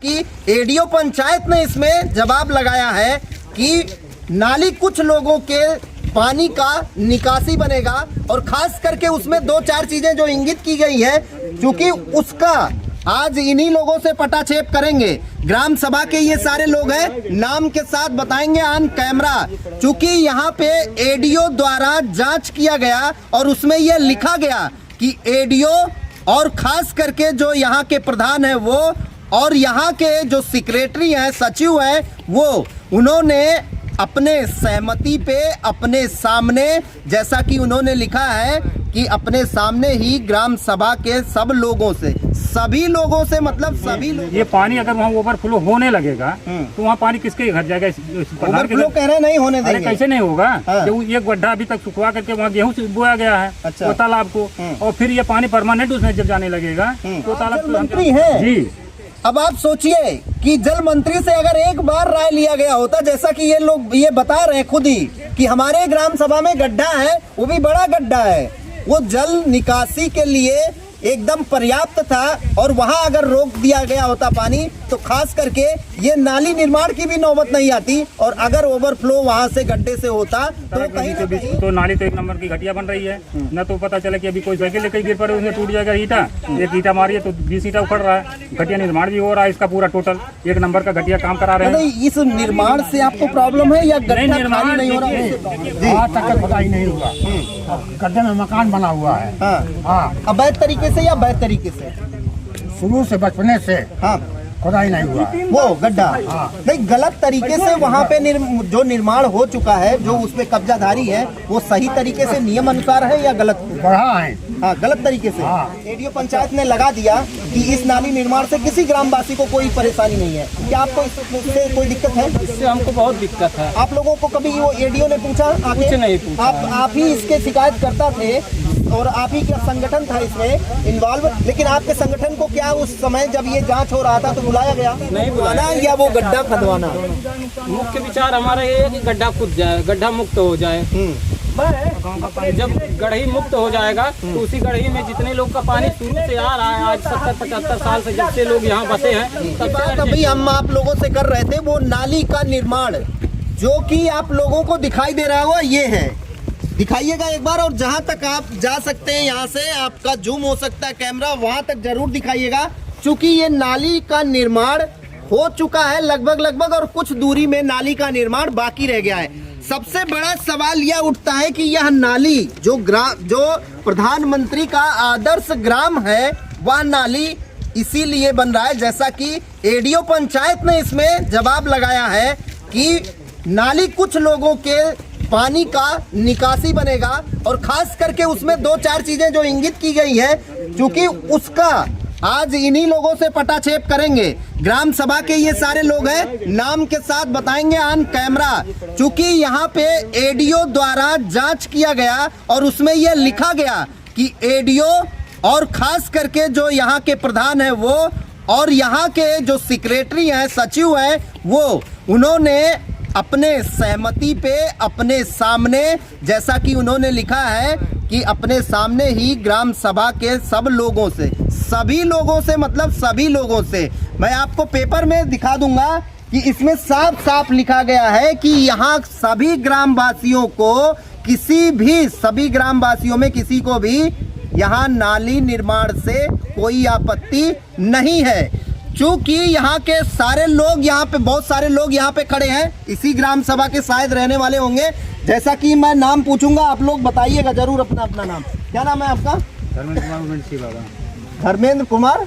जबकि एडीओ पंचायत ने इसमें जवाब लगाया है कि नाली कुछ लोगों के पानी का निकासी बनेगा और खास करके उसमें 2-4 चीजें जो इंगित की गई है, क्योंकि उसका आज इन्हीं लोगों से पटाक्षेप करेंगे। ग्राम सभा के ये सारे लोग हैं, नाम के साथ बताएंगे ऑन कैमरा। चूंकि यहाँ पे एडीओ द्वारा जांच किया गया और उसमें यह लिखा गया कि एडीओ और खास करके जो यहाँ के प्रधान है वो और यहाँ के जो सेक्रेटरी हैं, सचिव हैं, वो उन्होंने अपने सहमति पे अपने सामने, जैसा कि उन्होंने लिखा है कि अपने सामने ही ग्राम सभा के सब लोगों से, सभी लोगों से मतलब सभी लोग, ये पानी अगर वहाँ ओवरफ्लो होने लगेगा तो वहाँ पानी किसके घर जाएगा? ओवरफ्लो कह रहे नहीं होने देंगे। कैसे नहीं होगा? जो ये गड्ढा अभी तक सुखवा करके वहाँ गेहूँ बोया गया है वो तालाब को, और फिर ये पानी परमानेंट उसमें जब जाने लगेगा तो तालाब मंत्री है जी। अब आप सोचिए कि जल मंत्री से अगर एक बार राय लिया गया होता, जैसा कि ये लोग ये बता रहे हैं खुद ही कि हमारे ग्राम सभा में गड्ढा है, वो भी बड़ा गड्ढा है, वो जल निकासी के लिए एकदम पर्याप्त था और वहां अगर रोक दिया गया होता पानी तो खास करके ये नाली निर्माण की भी नौबत नहीं आती, और अगर ओवरफ्लो वहां से गड्ढे से होता तो कहीं तो नाली तो 1 नंबर की घटिया बन रही है। न तो पता चले कि अभी कोई साइकिल लेकर गिर पड़े, उसमें टूट जाएगा ईटा, एक ईटा मारिए तो 20 ईटा उखड़ रहा है। घटिया निर्माण भी हो रहा है इसका पूरा, टोटल 1 नंबर का घटिया काम करा रहे हैं। इस निर्माण से आपको प्रॉब्लम है या निर्माण नहीं हो रहा है? आज तक खुदाई नहीं हुआ, गड्ढे में मकान बना हुआ है। हाँ, अवैध तरीके से या वैध तरीके से? शुरू से बचपने से हाँ, खुदाई नहीं हुआ है। वो गड्ढा नहीं, गलत तरीके से वहाँ पे जो निर्माण हो चुका है, जो उसमें कब्जाधारी है, वो सही तरीके से नियम अनुसार है या गलत बढ़ा है? हाँ, गलत तरीके से। एडीओ पंचायत ने लगा दिया कि इस नाली निर्माण से किसी ग्रामवासी को कोई परेशानी नहीं है। क्या आपको इससे कोई दिक्कत है? इससे हमको बहुत दिक्कत है। आप लोगों को कभी वो एडीओ ने पूछा? कुछ नहीं पूछा। आप ही इसके शिकायत करता थे और आप ही का संगठन था इसमें इन्वॉल्व, लेकिन आपके संगठन को क्या उस समय जब ये जांच हो रहा था तो बुलाया गया? नहीं बुलाया। या वो गड्ढा खदवाना? मुख्य विचार हमारा ये है कि गड्ढा खुद जाए, गड्ढा मुक्त हो जाए। जब गढ़ी मुक्त हो जाएगा तो उसी गढ़ी में जितने लोग का पानी शुरू से आ रहा है, आज 70-75 साल से जब से लोग यहाँ बसे हैं, तब बात अभी हम आप लोगों से कर रहे थे वो नाली का निर्माण जो कि आप लोगों को दिखाई दे रहा होगा, ये है, दिखाइएगा एक बार, और जहां तक आप जा सकते हैं यहाँ से आपका जूम हो सकता है कैमरा, वहां तक जरूर दिखाइएगा। चूंकि ये नाली का निर्माण हो चुका है लगभग और कुछ दूरी में नाली का निर्माण बाकी रह गया है। सबसे बड़ा सवाल यह उठता है कि यह नाली जो प्रधानमंत्री का आदर्श ग्राम है, वह नाली इसीलिए बन रहा है, जैसा कि एडीओ पंचायत ने इसमें जवाब लगाया है कि नाली कुछ लोगों के पानी का निकासी बनेगा और खास करके उसमें 2-4 चीजें जो इंगित की गई है, क्योंकि उसका आज इन्हीं लोगों से पटाक्षेप करेंगे। ग्राम सभा के ये सारे लोग हैं, नाम के साथ बताएंगे ऑन कैमरा। चूंकि यहाँ पे एडीओ द्वारा जांच किया गया और उसमें यह लिखा गया कि एडीओ और खास करके जो यहाँ के प्रधान है वो और यहाँ के जो सेक्रेटरी हैं, सचिव हैं, वो उन्होंने अपने सहमति पे अपने सामने, जैसा कि उन्होंने लिखा है कि अपने सामने ही ग्राम सभा के सब लोगों से, सभी लोगों से मतलब सभी लोगों से, मैं आपको पेपर में दिखा दूंगा कि इसमें साफ साफ लिखा गया है कि यहाँ सभी ग्रामवासियों को सभी ग्रामवासियों में किसी को भी यहाँ नाली निर्माण से कोई आपत्ति नहीं है। चूंकि यहाँ के सारे लोग, यहाँ पे बहुत सारे लोग यहाँ पे खड़े हैं, इसी ग्राम सभा के शायद रहने वाले होंगे। जैसा कि मैं नाम पूछूंगा, आप लोग बताइएगा जरूर अपना नाम। क्या नाम है आपका? धर्मेंद्र कुमार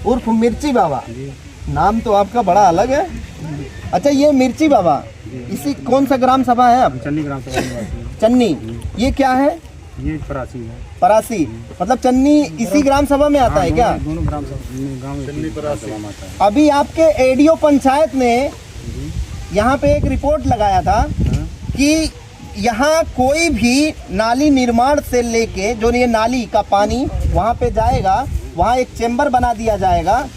उर्फ मिर्ची बाबा। नाम तो आपका बड़ा अलग है। अच्छा, ये मिर्ची बाबा इसी कौन सा ग्राम सभा है आप? चन्नी ग्राम सभा। चन्नी, ये क्या है? ये परासी है। परासी मतलब चन्नी इसी ग्राम सभा में आता है क्या? दोनों ग्राम सभा। अभी आपके एडीओ पंचायत ने यहाँ पे एक रिपोर्ट लगाया था कि यहाँ कोई भी नाली निर्माण से लेके जो ये नाली का पानी वहाँ पे जाएगा, वहाँ एक चेम्बर बना दिया जाएगा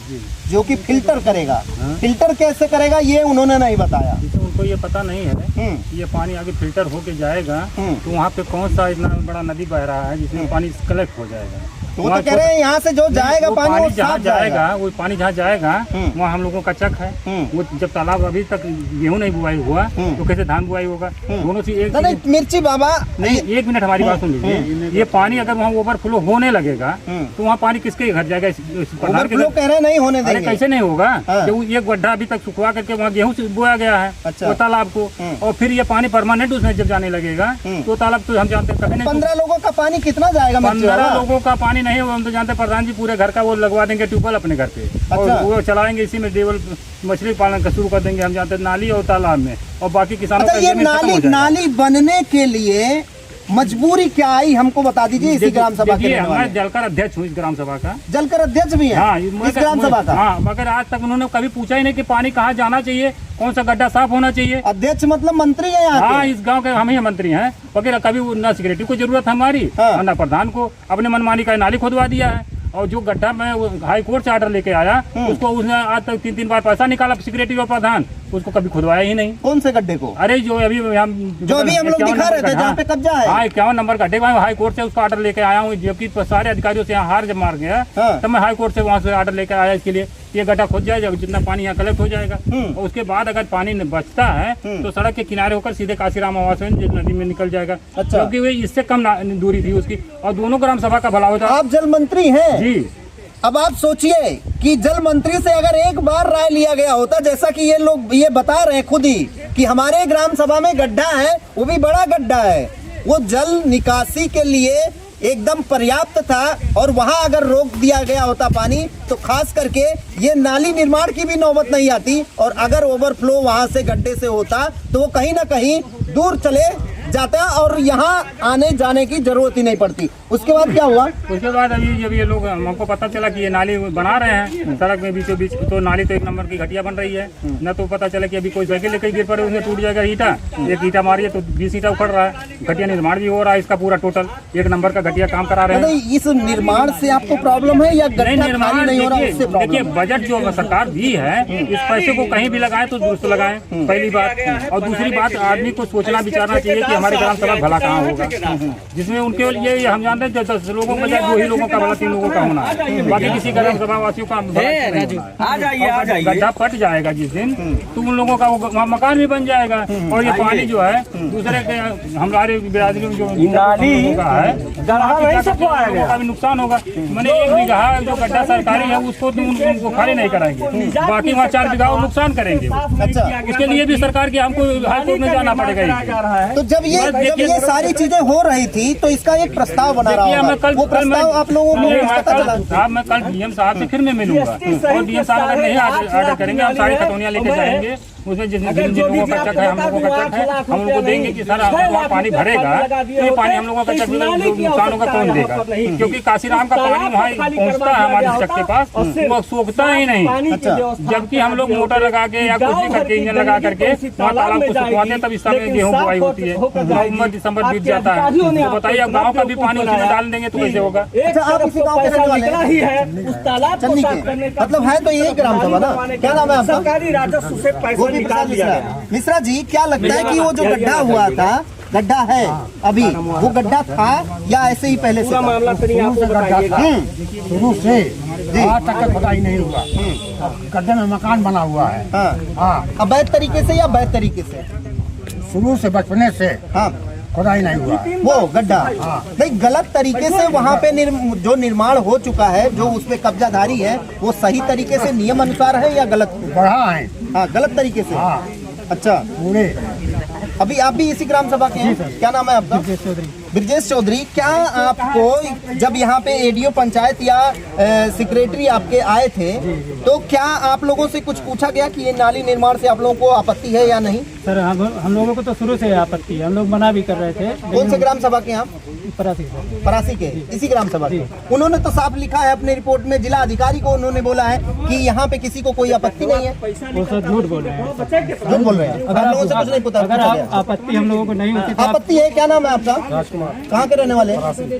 जो कि फिल्टर करेगा। फिल्टर कैसे करेगा ये उन्होंने नहीं बताया। उनको ये पता नहीं है कि ये पानी आगे फिल्टर होके जाएगा तो वहाँ पे कौन सा इतना बड़ा नदी बह रहा है जिसमें पानी कलेक्ट हो जाएगा। वो तो कह रहे हैं यहाँ से जो जाएगा वो पानी वो जहाँ साफ जाएगा। वो पानी जहाँ जाएगा वहाँ हम लोगों का चक है। वो जब तालाब अभी तक गेहूं नहीं बुआई हुआ तो कैसे धान बुआई होगा? दोनों चीज एक नहीं मिर्ची बाबा नहीं, एक मिनट हमारी बात सुन लीजिए। ये पानी अगर वहाँ ओवरफ्लो होने लगेगा तो वहाँ पानी किसके घर जाएगा? प्रधान के लोग कह रहे हैं नहीं होने अरे देंगे। कैसे नहीं होगा? जो एक गड्ढा अभी तक सुखवा करके वहाँ गेहूं से बोया गया है अच्छा। वो तालाब को, और फिर ये पानी परमानेंट उसमें जब जाने लगेगा तो तालाब तो हम जानते हैं कभी नहीं। 15 लोगों का पानी कितना जाएगा? 15 लोगों का पानी नहीं है, हम तो जानते हैं प्रधान जी पूरे घर का वो लगवा देंगे ट्यूबवेल अपने घर पे और अच्छा। वो चलाएंगे इसी में डेवल मछली पालन का शुरू कर देंगे। हम जानते हैं नाली और तालाब में, और बाकी किसानों अच्छा, का ये जमीन खत्म हो जाएगा। नाली बनने के लिए मजबूरी क्या आई हमको बता दीजिए। इसी ग्राम सभा के देखिए, रहने मैं वाले। जलकर अध्यक्ष हूँ इस ग्राम सभा का। जलकर अध्यक्ष भी है हाँ, इस ग्राम सभा का। हाँ, मगर आज तक उन्होंने कभी पूछा ही नहीं कि पानी कहाँ जाना चाहिए, कौन सा गड्ढा साफ होना चाहिए। अध्यक्ष मतलब मंत्री है यहाँ हाँ, के। इस गांव के हम ही मंत्री हैं वगैरह। कभी न सिक्योरिटी को जरूरत हमारी और न प्रधान को। अपने मनमानी का नाली खुदवा दिया है, और जो गड्ढा में हाई कोर्ट से ऑर्डर लेके आया उसको उसने आज तक 3 बार पैसा निकाला सिक्योरिटी और प्रधान, उसको कभी खुदवाया ही नहीं। कौन से गड्ढे को? अरे जो अभी हम लोग दिखा रहे थे जहाँ पे कब्जा है। हाँ, 51 नंबर गड्ढे में हाई कोर्ट से उसका ऑर्डर लेके आया हूँ, जबकि सारे अधिकारियों से यहाँ हार जब मार गया तब मैं हाई कोर्ट से वहाँ से ऑर्डर लेकर आया इसके लिए ये गड्ढा खुद जाएगा, जितना पानी यहाँ कलेक्ट हो जाएगा। और उसके बाद अगर पानी बचता है तो सड़क के किनारे होकर सीधे काशीराम आवास में नदी में निकल जाएगा। अच्छा। क्योंकि वे इससे कम दूरी थी उसकी, और दोनों ग्राम सभा का भला होता। आप जल मंत्री हैं जी। अब आप सोचिए कि जल मंत्री से अगर एक बार राय लिया गया होता, जैसा कि ये लोग ये बता रहे हैं खुद ही कि हमारे ग्राम सभा में गड्ढा है, वो भी बड़ा गड्ढा है, वो जल निकासी के लिए एकदम पर्याप्त था, और वहां अगर रोक दिया गया होता पानी तो खास करके ये नाली निर्माण की भी नौबत नहीं आती, और अगर ओवरफ्लो वहां से गड्ढे से होता तो वो कहीं ना कहीं दूर चले जाता और यहाँ आने जाने की जरूरत ही नहीं पड़ती। उसके बाद क्या हुआ? उसके बाद अभी जब ये लोग हमको पता चला कि ये नाली बना रहे हैं सड़क में बीचों बीच, तो नाली तो 1 नंबर की घटिया बन रही है। न तो पता चला कि अभी कोई साइकिल लेकर गिर पड़े उसमें टूट जाएगा ईटा, एक ईटा मारिए तो 20 ईटा उखड़ रहा है। घटिया निर्माण भी हो रहा है इसका पूरा, टोटल 1 नंबर का घटिया काम करा रहे हैं। इस निर्माण से आपको प्रॉब्लम है या गड्ढा खाली नहीं हो रहा उससे प्रॉब्लम? देखिए, बजट जो सरकार दी है इस पैसे को कहीं भी लगाए तो दुरुस्त लगाएं, पहली बात। और दूसरी बात, आदमी को सोचना विचारना चाहिए कि हमारे ग्राम सभा भला कहाँ होगा, जिसमें उनके लिए हम जानते हैं 10 लोगों का बजाय 2 ही लोगों का भला 3 लोगों का होना है, बाकी किसी ग्राम सभा वासियों का गड्ढा फट जाएगा जिस दिन तो उन लोगों का वहाँ मकान भी बन जाएगा, और ये पानी जो है दूसरे के हमारे बिरादरी में जो होगा है का भी नुकसान होगा। मैंने 1 बीघा जो गड्ढा सरकारी है उसको तो उनको खाली नहीं कराएंगे, बाकी वहाँ 4 बीघा और नुकसान करेंगे। अच्छा, इसके लिए भी सरकार की हमको हाई कोर्ट में जाना पड़ेगा। तो जब ये सारी चीजें हो रही थी तो इसका एक प्रस्ताव बना रहा होगा, वो प्रस्ताव आप लोगों को पता चला? साहब, मैं कल डीएम साहब से फिर मैं मिलूंगा, और डीएम साहब अगर नहीं ऑर्डर करेंगे हम सारी खतौनियाँ लेके जाएंगे, उसमें जिन लोगों का चक है हम लोगों का चक है, हम उनको देंगे कि सर वहाँ पानी भरेगा तो ये पानी हम लोगों का चक नुकसान होगा कौन देगा? क्योंकि काशीराम का पानी वहाँ पहुँचता है हमारे चक के पास, वो सोखता ही नहीं। जबकि हम लोग मोटर लगा के या कुछ भी करके इंजन लगा करके वहाँ तालाब को सुखवाते हैं, तब इस समय गेहूँ बुआई होती है, नवंबर दिसंबर बीत जाता है। तो बताइए अब गाँव का भी पानी उसी में डाल देंगे तो कैसे होगा? अच्छा, आप इसी गाँव के रहने वाले हैं? चन्नी के मतलब है तो यही ग्राम सभा ना? क्या नाम है आपका? सरकारी राजस्व से पैसा निकाल दिया गया। मिश्रा जी, क्या लगता है कि वो जो गड्ढा हुआ था, गड्ढा है अभी, वो गड्ढा था या ऐसे ही पहले से था? मामला शुरू से आज तक खुदाई नहीं हुआ, गड्ढे में मकान बना हुआ है। हाँ, अवैध तरीके से या वैध तरीके से? शुरू से बचपने से हाँ, खुदाई नहीं हुआ वो गड्ढा नहीं, गलत तरीके से वहाँ पे जो निर्माण हो चुका है, जो उसमें कब्जाधारी है, वो सही तरीके से नियम अनुसार है या गलत? बढ़ा है। हाँ, गलत तरीके से। हाँ, अच्छा, पूरे अभी आप भी इसी ग्राम सभा के हैं? क्या नाम है आपका? ब्रजेश चौधरी। क्या आपको जब यहाँ पे एडीओ पंचायत या सेक्रेटरी आपके आए थे तो क्या आप लोगों से कुछ पूछा गया कि ये नाली निर्माण से आप लोगों को आपत्ति है या नहीं? सर हम लोगों को तो शुरू से आपत्ति है, हम लोग मना भी कर रहे थे। कौन से ग्राम सभा के आप? परासी के इसी ग्राम सभा के। उन्होंने तो साफ लिखा है अपने रिपोर्ट में, जिला अधिकारी को उन्होंने बोला है कि यहाँ पे किसी को कोई आपत्ति नहीं है। वो सब झूठ बोल रहे हैं, झूठ बोल रहे हैं। आप लोगों से कुछ नहीं पता? अगर आपत्ति हम लोगों को नहीं होती, आपत्ति है। क्या नाम है आपका? कहाँ के रहने वाले?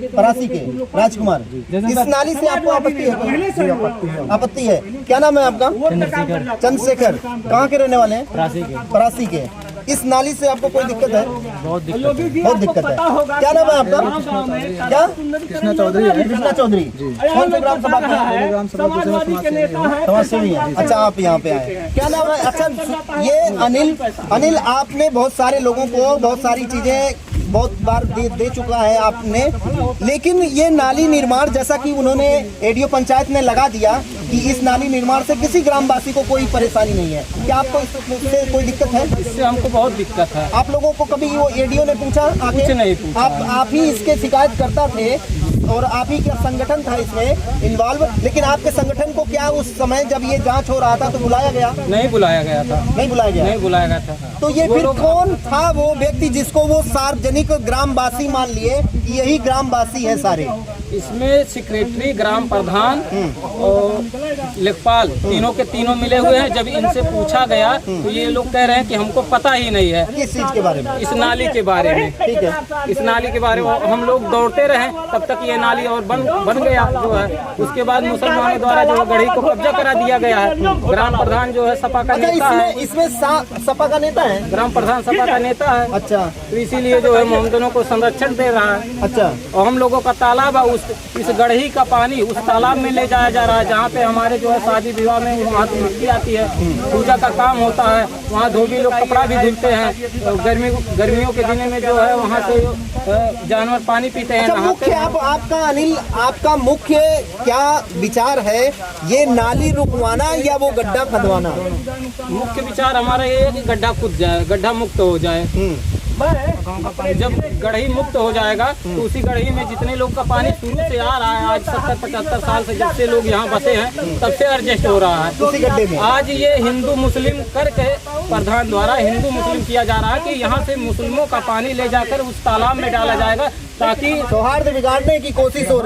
परासी के। राजकुमार, इस नाली से आपको आपत्ति है? आपत्ति है। क्या नाम है आपका? चंद्रशेखर। चंद्रशेखर। कहाँ के रहने वाले हैं? परासी के। परासी के। इस नाली से आपको कोई दिक्कत है? बहुत दिक्कत है। बहुत दिक्कत है। क्या नाम है आपका? क्या? कृष्णा चौधरी है। कृष्णा चौधरी। कौन से ग्राम सभा समाज सेवी हैं? अच्छा, आप यहाँ पे आए। क्या नाम है? अच्छा, ये अनिल आपने बहुत सारे लोगों को बहुत सारी चीजें बहुत बार दे चुका है आपने, लेकिन ये नाली निर्माण जैसा कि उन्होंने एडीओ पंचायत ने लगा दिया कि इस नाली निर्माण से किसी ग्रामवासी को कोई परेशानी नहीं है। क्या आपको इससे कोई दिक्कत है? इससे हमको बहुत दिक्कत है। आप लोगों को कभी वो एडीओ ने पूछा आके? कुछ नहीं पूछा। आप ही इसके शिकायत करता थे और आप ही का संगठन था इसमें इन्वॉल्व, लेकिन आपके संगठन को क्या उस समय जब ये जांच हो रहा था तो बुलाया गया? नहीं बुलाया गया था। नहीं बुलाया गया? नहीं बुलाया गया था। तो ये फिर कौन था वो व्यक्ति जिसको वो सार्वजनिक ग्रामवासी मान लिए कि यही ग्रामवासी है सारे? इसमें सेक्रेटरी, ग्राम प्रधान और लेखपाल तीनों के तीनों मिले हुए हैं। जब इनसे पूछा गया तो ये लोग कह रहे हैं कि हमको पता ही नहीं है। किस चीज के बारे में? इस नाली के बारे में। ठीक है। इस नाली के बारे में हम लोग दौड़ते रहे तब तक ये नाली और बन गया जो है। उसके बाद मुसलमानों द्वारा जो गढ़ी को कब्जा करा दिया गया है। ग्राम प्रधान जो है सपा का नेता है। इसमें सपा का नेता है? ग्राम प्रधान सपा का नेता है। अच्छा। तो इसीलिए जो है मोहम्मदनों को संरक्षण दे रहा है। अच्छा। और हम लोगों का तालाब है, इस गढ़ी का पानी उस तालाब में ले जाया जा रहा है जहाँ पे हमारे जो है शादी विवाह में वहाँ से मिट्टी आती है, पूजा का काम होता है। वहाँ धोबी लोग कपड़ा भी धुलते हैं। और गर्मियों के दिनों में जो है वहाँ से जानवर पानी पीते हैं। अच्छा, मुख्य आपका अनिल, आपका मुख्य क्या विचार है, ये नाली रुकवाना या वो गड्ढा खदवाना? मुख्य विचार हमारा ये है कि गड्ढा खुद जाए, गड्ढा मुक्त हो जाए। जब गढ़ी मुक्त हो जाएगा तो उसी गढ़ी में जितने लोग का पानी शुरू से आ रहा है, आज 70-75 साल से जब से लोग यहाँ बसे हैं तब से एडजस्ट हो रहा है उसी गड्ढे में। आज ये हिंदू मुस्लिम करके प्रधान द्वारा हिंदू मुस्लिम किया जा रहा है कि यहाँ से मुस्लिमों का पानी ले जाकर उस तालाब में डाला जाएगा ताकि सौहार्द बिगाड़ने की कोशिश हो रही है।